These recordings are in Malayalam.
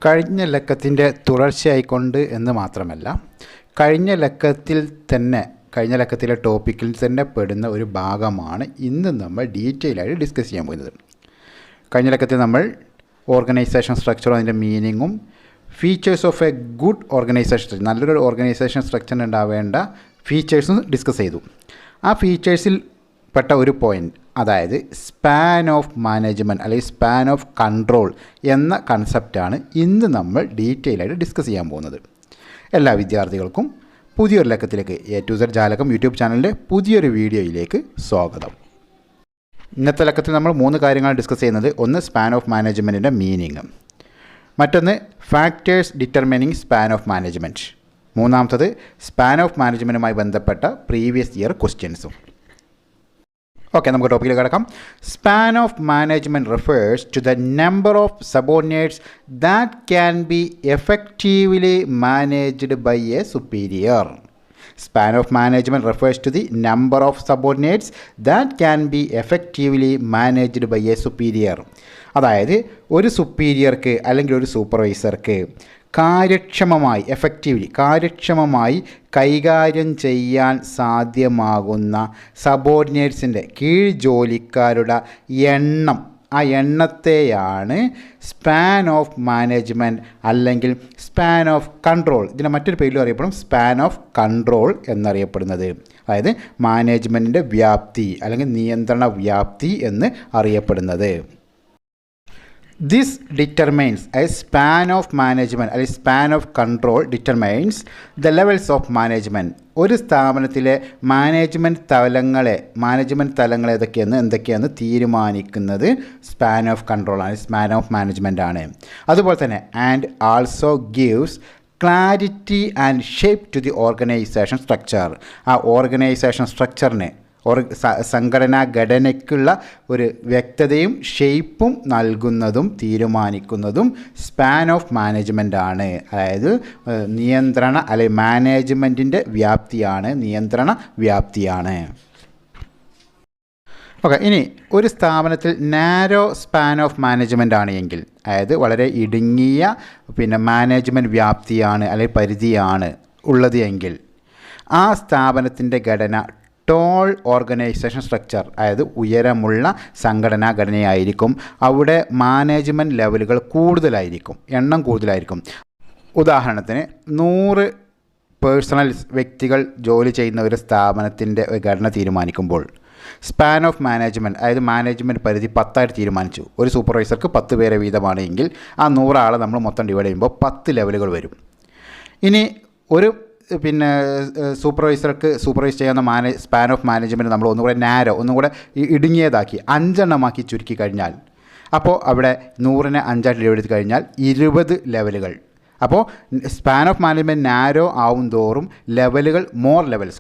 കഴിഞ്ഞ ലക്കത്തിൻ്റെ തുടർച്ചയായിക്കൊണ്ട് എന്ന് മാത്രമല്ല, കഴിഞ്ഞ ലക്കത്തിലെ ടോപ്പിക്കിൽ തന്നെ പെടുന്ന ഒരു ഭാഗമാണ് ഇന്ന് നമ്മൾ ഡീറ്റെയിലായിട്ട് ഡിസ്കസ് ചെയ്യാൻ പോകുന്നത്. കഴിഞ്ഞ ലക്കത്തിൽ നമ്മൾ ഓർഗനൈസേഷൻ സ്ട്രക്ചറും അതിൻ്റെ മീനിങ്ങും features of a good organisation, നല്ലൊരു ഓർഗനൈസേഷൻ സ്ട്രക്ചറിന് ഉണ്ടാവേണ്ട ഫീച്ചേഴ്സും ഡിസ്കസ് ചെയ്തു. ആ ഫീച്ചേഴ്സിൽ പെട്ട ഒരു പോയിൻ്റ്, അതായത് സ്പാൻ ഓഫ് മാനേജ്മെൻറ്റ് അല്ലെങ്കിൽ സ്പാൻ ഓഫ് കൺട്രോൾ എന്ന കൺസെപ്റ്റാണ് ഇന്ന് നമ്മൾ ഡീറ്റെയിലായിട്ട് ഡിസ്കസ് ചെയ്യാൻ പോകുന്നത്. എല്ലാ വിദ്യാർത്ഥികൾക്കും പുതിയൊരു ലക്കത്തിലേക്ക് A to Z ജാലകം യൂട്യൂബ് ചാനലിൻ്റെ പുതിയൊരു വീഡിയോയിലേക്ക് സ്വാഗതം. ഇന്നത്തെ ലക്കത്തിൽ നമ്മൾ 3 കാര്യങ്ങൾ ഡിസ്കസ് ചെയ്യുന്നത്. ഒന്ന്, സ്പാൻ ഓഫ് മാനേജ്മെൻറ്റിൻ്റെ മീനിങ്. മറ്റൊന്ന്, factors determining span of management. മൂന്നാമത്തത്, സ്പാൻ ഓഫ് മാനേജ്മെൻറ്റുമായി ബന്ധപ്പെട്ട പ്രീവിയസ് ഇയർ ക്വസ്റ്റ്യൻസും. ഓക്കെ, നമുക്ക് ടോപ്പിക്കിലേക്ക് കിടക്കാം. Span of management refers to the number of subordinates that can be effectively managed by a superior. Span of management refers to the number of subordinates that can be effectively managed by a superior. അതായത് ഒരു സുപ്പീരിയർക്ക് അല്ലെങ്കിൽ ഒരു സൂപ്പർവൈസർക്ക് കാര്യക്ഷമമായി കൈകാര്യം ചെയ്യാൻ സാധ്യമാകുന്ന സബോർഡിനേറ്റ്സിൻ്റെ കീഴ് ജോലിക്കാരുടെ എണ്ണം, ആ എണ്ണത്തെയാണ് സ്പാൻ ഓഫ് മാനേജ്മെൻറ്റ് അല്ലെങ്കിൽ സ്പാൻ ഓഫ് കൺട്രോൾ, ഇതിൻ്റെ മറ്റൊരു പേരിലും അറിയപ്പെടും സ്പാൻ ഓഫ് കൺട്രോൾ എന്നറിയപ്പെടുന്നത്. അതായത് മാനേജ്മെൻറ്റിൻ്റെ വ്യാപ്തി അല്ലെങ്കിൽ നിയന്ത്രണ വ്യാപ്തി എന്ന് അറിയപ്പെടുന്നത്. This determines a span of management അല്ലെങ്കിൽ span of control determines the levels of management. ഒരു സ്ഥാപനത്തിലെ മാനേജ്മെൻറ്റ് തലങ്ങൾ എന്തൊക്കെയെന്ന് തീരുമാനിക്കുന്നത് സ്പാൻ ഓഫ് കൺട്രോൾ ആണ്, സ്പാൻ ഓഫ് മാനേജ്മെൻ്റ് ആണ്. അതുപോലെ തന്നെ and also gives clarity and shape to the organisation structure. ആ ഓർഗനൈസേഷൻ സ്ട്രക്ചറിന്, സംഘടനാ ഘടനയ്ക്കുള്ള ഒരു വ്യക്തതയും ഷേപ്പും നൽകുന്നതും തീരുമാനിക്കുന്നതും സ്പാൻ ഓഫ് മാനേജ്മെൻ്റ് ആണ്. അതായത് നിയന്ത്രണ അല്ലെങ്കിൽ മാനേജ്മെൻറ്റിൻ്റെ നിയന്ത്രണ വ്യാപ്തിയാണ്. ഓക്കെ, ഇനി ഒരു സ്ഥാപനത്തിൽ നാരോ സ്പാൻ ഓഫ് മാനേജ്മെൻ്റ് ആണ് എങ്കിൽ, അതായത് വളരെ ഇടുങ്ങിയ മാനേജ്മെൻറ്റ് വ്യാപ്തിയാണ് അല്ലെങ്കിൽ പരിധിയാണ് ഉള്ളത് എങ്കിൽ, ആ സ്ഥാപനത്തിൻ്റെ ഘടന ടോൾ ഓർഗനൈസേഷൻ സ്ട്രക്ചർ, അതായത് ഉയരമുള്ള സംഘടനാ ഘടനയായിരിക്കും. അവിടെ മാനേജ്മെൻറ്റ് ലെവലുകൾ എണ്ണം കൂടുതലായിരിക്കും. ഉദാഹരണത്തിന് 100 വ്യക്തികൾ ജോലി ചെയ്യുന്ന ഒരു സ്ഥാപനത്തിൻ്റെ ഘടന തീരുമാനിക്കുമ്പോൾ സ്പാൻ ഓഫ് മാനേജ്മെൻറ്റ്, അതായത് മാനേജ്മെൻറ്റ് പരിധി 10 തീരുമാനിച്ചു. ഒരു സൂപ്പർവൈസർക്ക് 10 പേരെ വീതമാണ് എങ്കിൽ ആ 100 ആളെ നമ്മൾ മൊത്തം ഡിവൈഡ് ചെയ്യുമ്പോൾ 10 ലെവലുകൾ വരും. ഇനി ഒരു സൂപ്പർവൈസർക്ക് സൂപ്പർവൈസ് ചെയ്യുന്ന സ്പാൻ ഓഫ് മാനേജ്മെൻറ്റ് നമ്മൾ ഒന്നുകൂടെ ഇടുങ്ങിയതാക്കി 5 എണ്ണമാക്കി ചുരുക്കി കഴിഞ്ഞാൽ, അപ്പോൾ അവിടെ 100നെ 5 ഡിവൈഡ് ചെയ്ത് കഴിഞ്ഞാൽ 20 ലെവലുകൾ. അപ്പോൾ സ്പാൻ ഓഫ് മാനേജ്മെൻറ്റ് നാരോ ആവും തോറും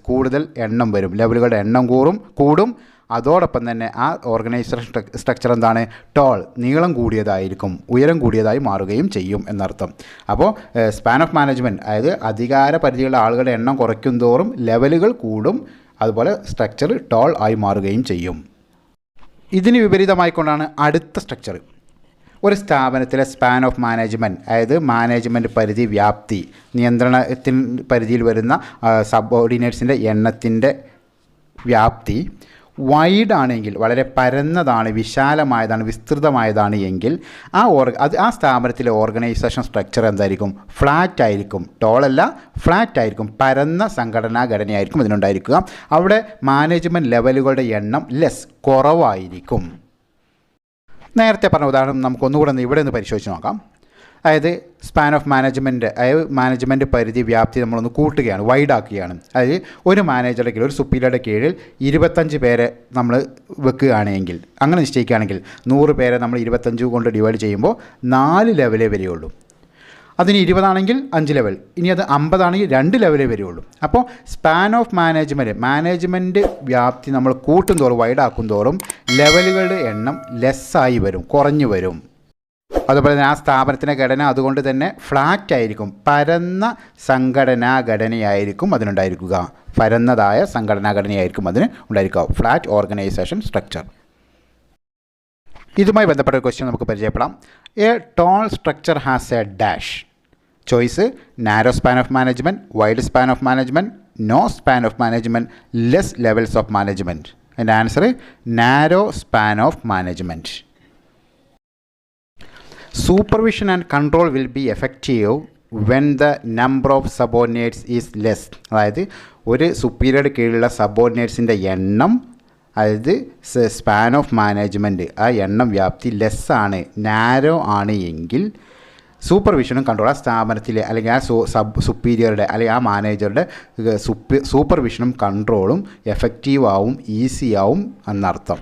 കൂടുതൽ എണ്ണം വരും, ലെവലുകളുടെ എണ്ണം കൂടും. അതോടൊപ്പം തന്നെ ആ ഓർഗനൈസേഷൻ സ്ട്രക്ചർ എന്താണ്? ടോൾ, നീളം കൂടിയതായിരിക്കും, ഉയരം കൂടിയതായി മാറുകയും ചെയ്യും എന്നർത്ഥം. അപ്പോൾ സ്പാൻ ഓഫ് മാനേജ്മെൻറ്റ്, അതായത് അധികാര പരിധിയുള്ള ആളുകളുടെ എണ്ണം കുറയ്ക്കും തോറും ലെവലുകൾ കൂടും, അതുപോലെ സ്ട്രക്ചർ ടോൾ ആയി മാറുകയും ചെയ്യും. ഇതിന് വിപരീതമായിക്കൊണ്ടാണ് അടുത്ത സ്ട്രക്ചർ. ഒരു സ്ഥാപനത്തിലെ സ്പാൻ ഓഫ് മാനേജ്മെൻറ്റ്, അതായത് മാനേജ്മെൻറ്റ് പരിധി വ്യാപ്തി, നിയന്ത്രണത്തിന് പരിധിയിൽ വരുന്ന സബോർഡിനേറ്റ്സിൻ്റെ എണ്ണത്തിൻ്റെ വ്യാപ്തി വൈഡ് ആണെങ്കിൽ, വളരെ പരന്നതാണ്, വിശാലമായതാണ്, വിസ്തൃതമായതാണ് എങ്കിൽ ആ സ്ഥാപനത്തിലെ ഓർഗനൈസേഷൻ സ്ട്രക്ചർ എന്തായിരിക്കും? ഫ്ലാറ്റ് ആയിരിക്കും. ടോളല്ല, ഫ്ലാറ്റ് ആയിരിക്കും. പരന്ന സംഘടനാ ഘടനയായിരിക്കും ഇതിനുണ്ടായിരിക്കുക. അവിടെ മാനേജ്മെൻറ്റ് ലെവലുകളുടെ എണ്ണം കുറവായിരിക്കും. നേരത്തെ പറഞ്ഞ ഉദാഹരണം നമുക്കൊന്നുകൂടെ ഇവിടെ നിന്ന് പരിശോധിച്ച് നോക്കാം. അതായത് സ്പാൻ ഓഫ് മാനേജ്മെൻറ്റ് പരിധി വ്യാപ്തി നമ്മളൊന്ന് കൂട്ടുകയാണ്, വൈഡാക്കുകയാണ്. അതായത് ഒരു മാനേജറുടെ കീഴിൽ, ഒരു സുപ്പീരിയറുടെ കീഴിൽ 25 പേരെ നമ്മൾ വെക്കുകയാണെങ്കിൽ, അങ്ങനെ നിശ്ചയിക്കുകയാണെങ്കിൽ 100 പേരെ നമ്മൾ 25 കൊണ്ട് ഡിവൈഡ് ചെയ്യുമ്പോൾ 4 ലെവലേ വരികയുള്ളൂ. അതിന് 20 ആണെങ്കിൽ 5 ലെവൽ, ഇനി അത് 50 ആണെങ്കിൽ 2 ലെവലേ വരികയുള്ളൂ. അപ്പോൾ സ്പാൻ ഓഫ് മാനേജ്മെൻറ്റ് വ്യാപ്തി നമ്മൾ കൂട്ടും തോറും, വൈഡാക്കും തോറും ലെവലുകളുടെ എണ്ണം ലെസ്സായി വരും, കുറഞ്ഞു വരും. അതുപോലെ തന്നെ ആ സ്ഥാപനത്തിൻ്റെ ഘടന അതുകൊണ്ട് തന്നെ ഫ്ലാറ്റ് ആയിരിക്കും, പരന്ന സംഘടനാ ഘടനയായിരിക്കും അതിനുണ്ടായിരിക്കുക. Flat organisation structure. ഇതുമായി ബന്ധപ്പെട്ട ഒരു ക്വസ്റ്റ്യൻ നമുക്ക് പരിചയപ്പെടാം. A tall structure has a dash. Choice narrow span of management, wide span of management, no span of management, less levels of management. അതിൻ്റെ answer narrow span of management. Supervision and control will be effective when the number of subordinates is less. അതായത് ഒരു സുപ്പീരിയറുടെ കീഴിലുള്ള സബോർഡിനേറ്റ്സിൻ്റെ എണ്ണം, അതായത് സ്പാൻ ഓഫ് മാനേജ്മെൻറ്റ് ആ എണ്ണം വ്യാപ്തി ലെസ്സാണ്, നാരോ ആണ് എങ്കിൽ സൂപ്പർവിഷനും കൺട്രോൾ ആ സ്ഥാപനത്തിലെ അല്ലെങ്കിൽ ആ സുപ്പീരിയറുടെ അല്ലെങ്കിൽ ആ മാനേജറുടെ സൂപ്പർവിഷനും കൺട്രോളും എഫക്റ്റീവാവും, ഈസിയാവും എന്നർത്ഥം.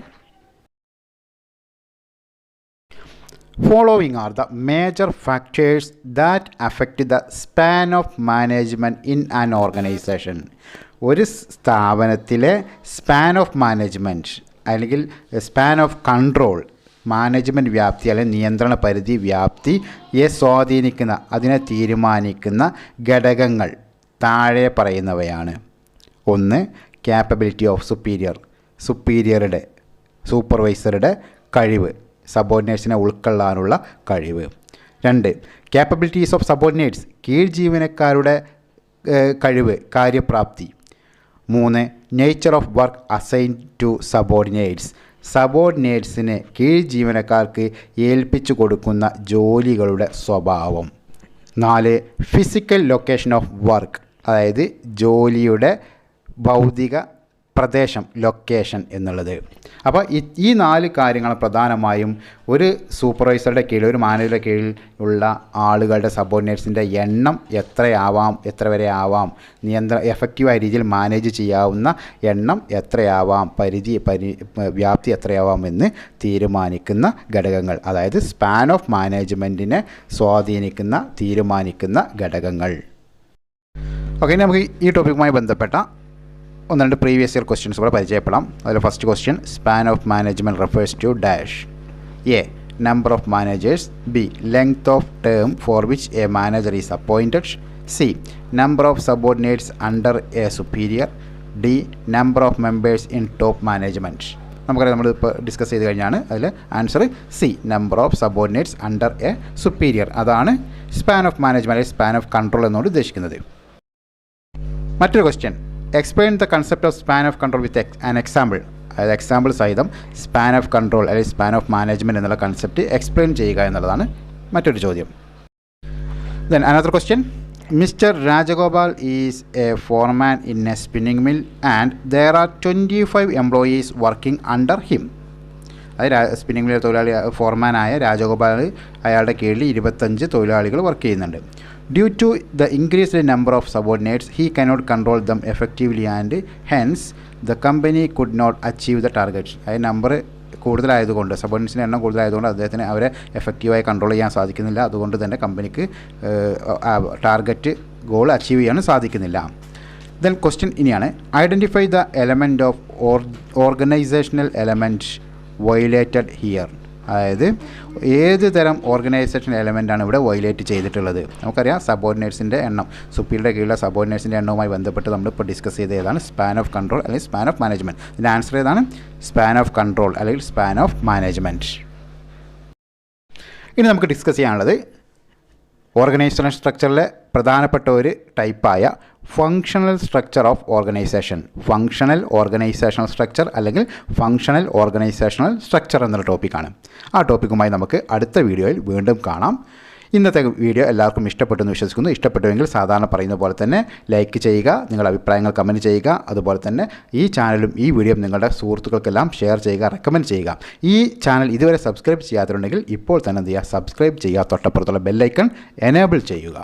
Following are the major factors that affect the span of management in an organization. ഒരു സ്ഥാപനത്തിലെ സ്പാൻ ഓഫ് മാനേജ്മെൻറ്റ് അല്ലെങ്കിൽ സ്പാൻ ഓഫ് കൺട്രോൾ, മാനേജ്മെൻറ്റ് വ്യാപ്തി അല്ലെങ്കിൽ നിയന്ത്രണ പരിധി വ്യാപ്തിയെ സ്വാധീനിക്കുന്ന, അതിനെ തീരുമാനിക്കുന്ന ഘടകങ്ങൾ താഴെ പറയുന്നവയാണ്. 1. ക്യാപ്പബിലിറ്റി ഓഫ് സുപ്പീരിയറുടെ സൂപ്പർവൈസറുടെ കഴിവ്, സബോർഡിനേറ്റ്സിനെ ഉൾക്കൊള്ളാനുള്ള കഴിവ്. 2. ക്യാപ്പബിലിറ്റീസ് ഓഫ് സബോർഡിനേറ്റ്സ്, കീഴ് ജീവനക്കാരുടെ കഴിവ്, കാര്യപ്രാപ്തി. 3. Nature of work assign to സബോർഡിനേറ്റ്സിന് കീഴ് ജീവനക്കാർക്ക് ഏൽപ്പിച്ചു കൊടുക്കുന്ന ജോലികളുടെ സ്വഭാവം. 4. ഫിസിക്കൽ ലൊക്കേഷൻ ഓഫ് വർക്ക്, അതായത് ജോലിയുടെ ഭൗതിക പ്രദേശം, ലൊക്കേഷൻ എന്നുള്ളത്. അപ്പോൾ ഈ 4 കാര്യങ്ങൾ പ്രധാനമായും ഒരു സൂപ്പർവൈസറുടെ കീഴിൽ, ഒരു മാനേജറുടെ കീഴിൽ ഉള്ള ആളുകളുടെ സബോർഡിനേറ്റ്സിൻ്റെ എണ്ണം എത്ര വരെ ആവാം, എഫക്റ്റീവായ രീതിയിൽ മാനേജ് ചെയ്യാവുന്ന എണ്ണം എത്രയാവാം, വ്യാപ്തി എത്രയാവാമെന്ന് തീരുമാനിക്കുന്ന ഘടകങ്ങൾ, അതായത് സ്പാൻ ഓഫ് മാനേജ്മെൻറ്റിനെ തീരുമാനിക്കുന്ന ഘടകങ്ങൾ. ഓക്കെ, നമുക്ക് ഈ ടോപ്പിക്കുമായി ബന്ധപ്പെട്ട 1-2 പ്രീവിയസ് ഇയർ ക്വസ്റ്റ്യൻസ് കൂടെ പരിചയപ്പെടാം. അതിൽ first question, span of management refers to dash. A. Number of managers. B. Length of term for which a manager is appointed. C. Number of subordinates under a superior. D. Number of members in top management. നമുക്കറിയാം, നമ്മളിപ്പോൾ ഡിസ്കസ് ചെയ്ത് കഴിഞ്ഞാണ്. അതിൽ answer C, number of subordinates under a superior. അതാണ് സ്പാൻ ഓഫ് മാനേജ്മെൻറ്റ് അല്ലെങ്കിൽ സ്പാൻ ഓഫ് കൺട്രോൾ എന്നോട് ഉദ്ദേശിക്കുന്നത്. മറ്റൊരു question, explain the concept of span of control with an example. അതായത് എക്സാമ്പിൾ സഹിതം സ്പാൻ ഓഫ് കൺട്രോൾ അല്ലെങ്കിൽ സ്പാൻ ഓഫ് മാനേജ്മെൻറ്റ് എന്നുള്ള കൺസെപ്റ്റ് എക്സ്പ്ലെയിൻ ചെയ്യുക എന്നുള്ളതാണ് മറ്റൊരു ചോദ്യം. Then another question, mister Rajagopal is a foreman in a spinning mill and there are 25 employees working under him. അതായത് സ്പിന്നിംഗ് മില്ലിലെ തൊഴിലാളി ഫോർമാനായ രാജഗോപാൽ, അയാളുടെ കീഴിൽ 25 തൊഴിലാളികൾ വർക്ക് ചെയ്യുന്നുണ്ട്. Due to the increased number of subordinates, he cannot control them effectively and hence the company could not achieve the targets. അതായത് നമ്പർ കൂടുതലായതുകൊണ്ട്, സബോർഡിനേറ്റ്സിൻ്റെ എണ്ണം കൂടുതലായതുകൊണ്ട് അദ്ദേഹത്തിന് അവരെ എഫക്റ്റീവായി കൺട്രോൾ ചെയ്യാൻ സാധിക്കുന്നില്ല. അതുകൊണ്ട് തന്നെ കമ്പനിക്ക് ടാർഗറ്റ് ഗോൾ അച്ചീവ് ചെയ്യാൻ സാധിക്കുന്നില്ല. ദെൻ ക്വസ്റ്റ്യൻ ഇനിയാണ്, identify the element of organisational element violated here. അതായത് ഏത് തരം ഓർഗനൈസേഷൻ എലമെൻ്റാണ് ഇവിടെ വയലേറ്റ് ചെയ്തിട്ടുള്ളത്. നമുക്കറിയാം, സബോർഡിനേറ്റ്സിൻ്റെ എണ്ണം, സുപ്പീരിയറുടെ കീഴിലുള്ള സബോർഡിനേറ്റ്സിൻ്റെ എണ്ണവുമായി ബന്ധപ്പെട്ട് നമ്മളിപ്പോൾ ഡിസ്കസ് ചെയ്ത ഏതാണ് സ്പാൻ ഓഫ് കൺട്രോൾ അല്ലെങ്കിൽ സ്പാൻ ഓഫ് മാനേജ്മെൻറ്റ്. ഇതിൻ്റെ ആൻസർ ഏതാണ്? സ്പാൻ ഓഫ് കൺട്രോൾ അല്ലെങ്കിൽ സ്പാൻ ഓഫ് മാനേജ്മെൻറ്റ്. ഇനി നമുക്ക് ഡിസ്കസ് ചെയ്യാനുള്ളത് ഓർഗനൈസേഷൻ സ്ട്രക്ചറിലെ പ്രധാനപ്പെട്ട ഒരു ടൈപ്പായ functional structure of organisation. Functional organisational structure അല്ലെങ്കിൽ ഫങ്ഷണൽ ഓർഗനൈസേഷണൽ സ്ട്രക്ചർ എന്നുള്ള ടോപ്പിക്കാണ്. ആ ടോപ്പിക്കുമായി നമുക്ക് അടുത്ത വീഡിയോയിൽ വീണ്ടും കാണാം. ഇന്നത്തെ വീഡിയോ എല്ലാവർക്കും ഇഷ്ടപ്പെട്ടെന്ന് വിശ്വസിക്കുന്നു. ഇഷ്ടപ്പെട്ടുവെങ്കിൽ സാധാരണ പറയുന്ന പോലെ തന്നെ ലൈക്ക് ചെയ്യുക, നിങ്ങളുടെ അഭിപ്രായങ്ങൾ കമൻറ്റ് ചെയ്യുക. അതുപോലെ തന്നെ ഈ ചാനലും ഈ വീഡിയോയും നിങ്ങളുടെ സുഹൃത്തുക്കൾക്കെല്ലാം ഷെയർ ചെയ്യുക, റെക്കമെൻഡ് ചെയ്യുക. ഈ ചാനൽ ഇതുവരെ സബ്സ്ക്രൈബ് ചെയ്യാത്തതുണ്ടെങ്കിൽ ഇപ്പോൾ തന്നെ എന്ത് ചെയ്യുക, സബ്സ്ക്രൈബ് ചെയ്യുക. തൊട്ടപ്പുറത്തുള്ള ബെല്ലൈക്കൺ എനേബിൾ ചെയ്യുക.